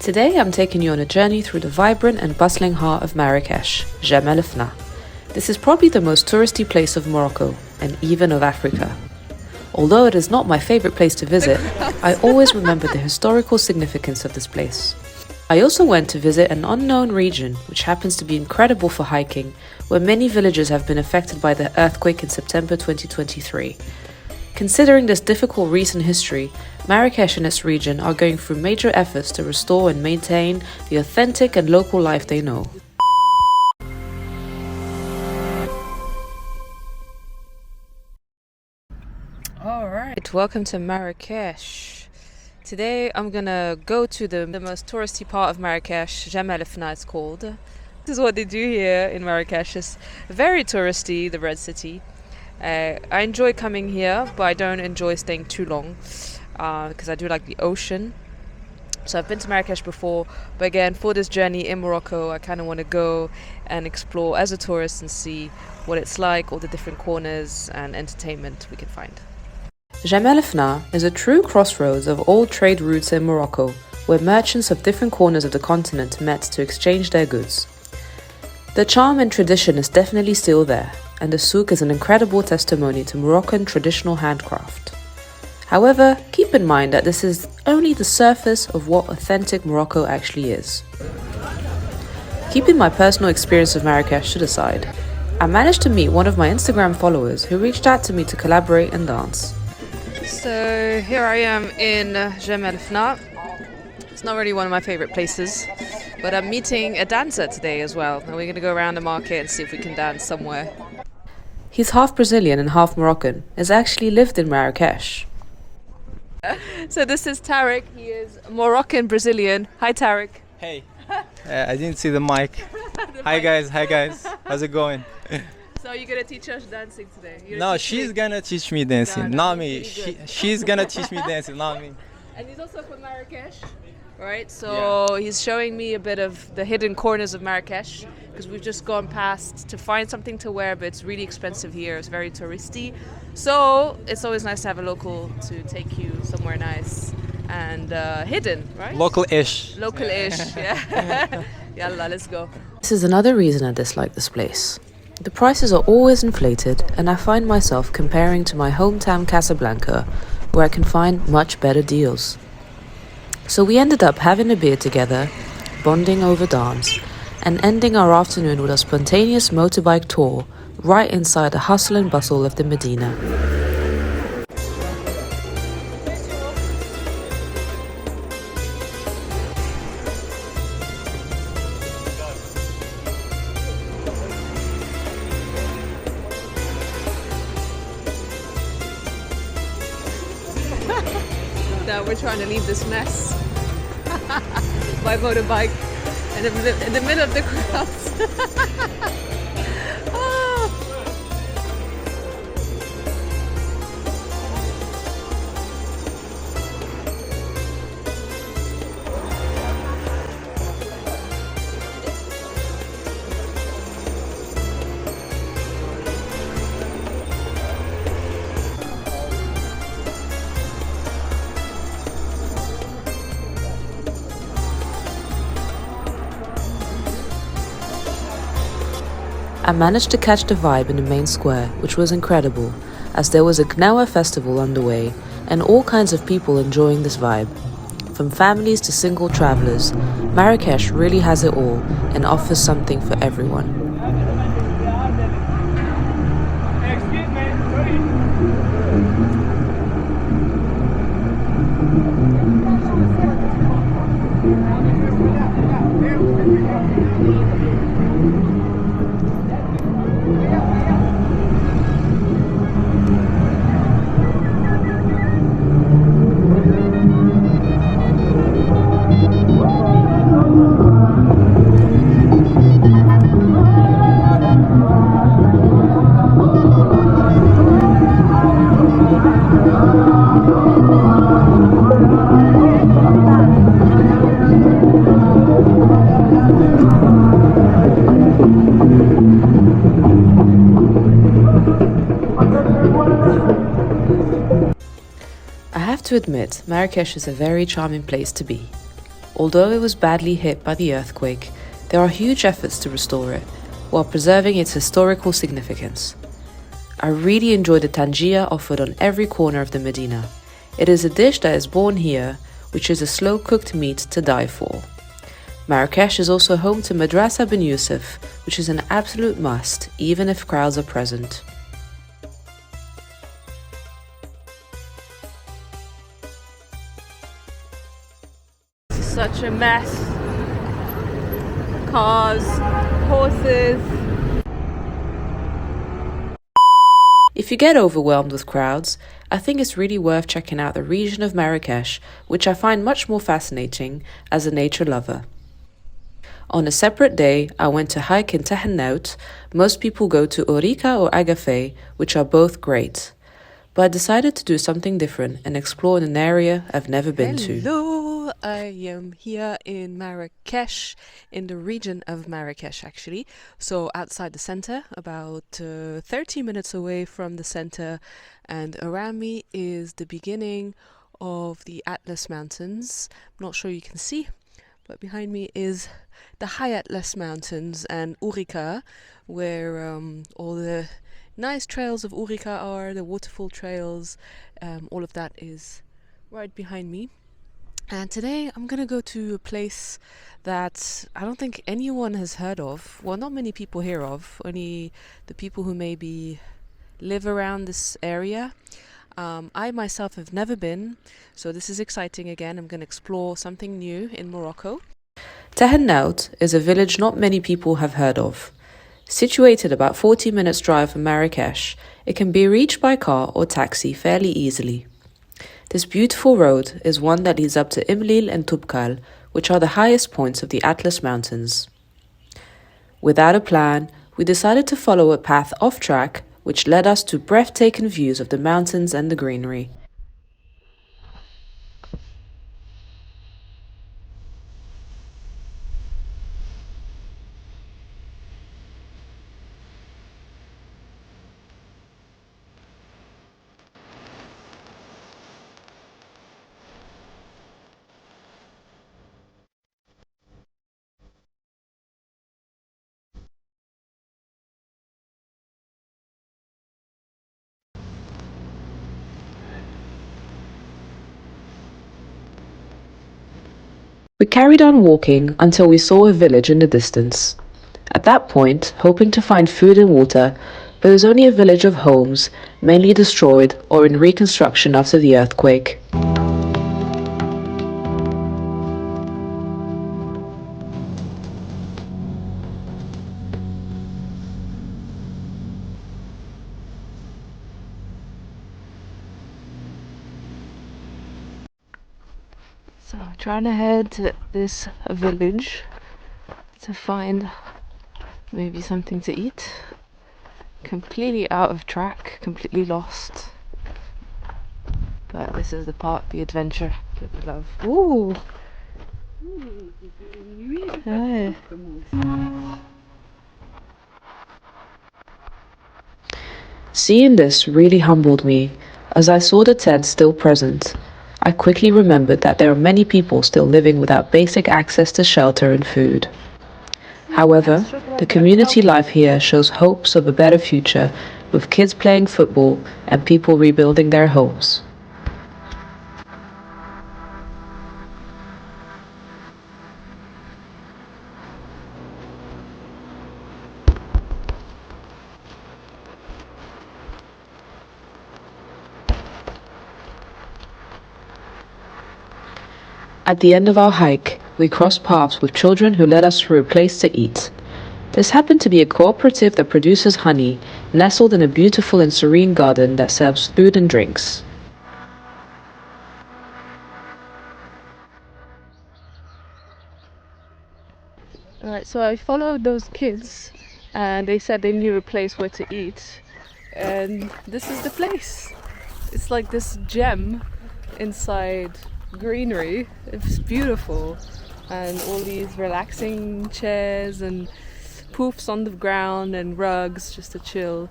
Today I'm taking you on a journey through the vibrant and bustling heart of Marrakech, Jemaa. This is probably the most touristy place of Morocco, and even of Africa. Although it is not my favorite place to visit, I always remember the historical significance of this place. I also went to visit an unknown region, which happens to be incredible for hiking, where many villages have been affected by the earthquake in September 2023. Considering this difficult recent history, Marrakech and its region are going through major efforts to restore and maintain the authentic and local life they know. Alright, welcome to Marrakech. Today I'm gonna go to the most touristy part of Marrakech, Jemaa it's called. This is what they do here in Marrakech. It's very touristy, the Red City. I enjoy coming here, but I don't enjoy staying too long because I do like the ocean. So I've been to Marrakech before, but again, for this journey in Morocco, I kind of want to go and explore as a tourist and see what it's like, all the different corners and entertainment we can find. Jemaa is a true crossroads of all trade routes in Morocco, where merchants of different corners of the continent met to exchange their goods. The charm and tradition is definitely still there, and the Souk is an incredible testimony to Moroccan traditional handcraft. However, keep in mind that this is only the surface of what authentic Morocco actually is. Keeping my personal experience of Marrakech to the side, I managed to meet one of my Instagram followers who reached out to me to collaborate and dance. So here I am in Jemaa. It's not really one of my favorite places, but I'm meeting a dancer today as well, and we're going to go around the market and see if we can dance somewhere. He's half Brazilian and half Moroccan, has actually lived in Marrakech. So this is Tarek, he is Moroccan Brazilian. Hi Tarek. Hey, I didn't see the mic. Hi guys, how's it going? So you're going to teach us dancing today? No, she's gonna teach me dancing, not me. She's gonna teach me dancing, not me. And he's also from Marrakech, right? So yeah. He's showing me a bit of the hidden corners of Marrakech, because we've just gone past to find something to wear, but it's really expensive here. It's very touristy. So it's always nice to have a local to take you somewhere nice and hidden, right? Local-ish. Local-ish, yeah. Yalla, let's go. This is another reason I dislike this place. The prices are always inflated, and I find myself comparing to my hometown Casablanca, where I can find much better deals. So we ended up having a beer together, bonding over dance, and ending our afternoon with a spontaneous motorbike tour right inside the hustle and bustle of the Medina. Now we're trying to leave this mess by motorbike in the middle of the crowds. I managed to catch the vibe in the main square, which was incredible, as there was a Gnawa festival underway and all kinds of people enjoying this vibe. From families to single travelers, Marrakech really has it all and offers something for everyone. I have to admit, Marrakech is a very charming place to be. Although it was badly hit by the earthquake, there are huge efforts to restore it, while preserving its historical significance. I really enjoy the tangia offered on every corner of the Medina. It is a dish that is born here, which is a slow-cooked meat to die for. Marrakech is also home to Madrasa bin Yusuf, which is an absolute must, even if crowds are present. Such a mess. Cars, horses. If you get overwhelmed with crowds, I think it's really worth checking out the region of Marrakech, which I find much more fascinating as a nature lover. On a separate day, I went to hike in Tahnaout. Most people go to Ourika or Agafay, which are both great. But I decided to do something different and explore an area I've never been to. Hello, I am here in Marrakech, in the region of Marrakech actually. So outside the center, about 30 minutes away from the center, and around me is the beginning of the Atlas Mountains. I'm not sure you can see, but behind me is the High Atlas Mountains and Ourika, where all the nice trails of Ourika are, the waterfall trails, all of that is right behind me. And today I'm gonna go to a place that I don't think anyone has heard of. Well, not many people hear of, only the people who maybe live around this area. I myself have never been, so this is exciting again. I'm gonna explore something new in Morocco. Tahnaout is a village not many people have heard of. Situated about 40 minutes drive from Marrakech, it can be reached by car or taxi fairly easily. This beautiful road is one that leads up to Imlil and Toubkal, which are the highest points of the Atlas Mountains. Without a plan, we decided to follow a path off track, which led us to breathtaking views of the mountains and the greenery. We carried on walking until we saw a village in the distance. At that point, hoping to find food and water, but it was only a village of homes, mainly destroyed or in reconstruction after the earthquake. So I'm trying to head to this village to find maybe something to eat. Completely out of track, completely lost. But this is the part, the adventure that we love. Ooh! Hi. Seeing this really humbled me, as I saw the tent still present. I quickly remembered that there are many people still living without basic access to shelter and food. However, the community life here shows hopes of a better future, with kids playing football and people rebuilding their homes. At the end of our hike, we crossed paths with children who led us through a place to eat. This happened to be a cooperative that produces honey, nestled in a beautiful and serene garden that serves food and drinks. Alright, so I followed those kids and they said they knew a place where to eat, and this is the place. It's like this gem inside greenery. It's beautiful, and all these relaxing chairs and poofs on the ground and rugs just to chill.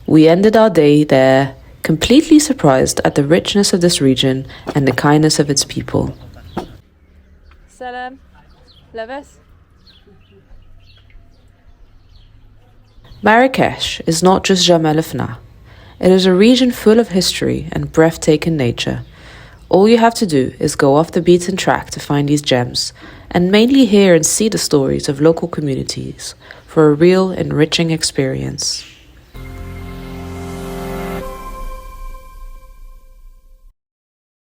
We ended our day there, completely surprised at the richness of this region and the kindness of its people. Salam. Labas. Marrakech is not just Jemaa el-Fna. It is a region full of history and breathtaking nature. All you have to do is go off the beaten track to find these gems, and mainly hear and see the stories of local communities for a real enriching experience.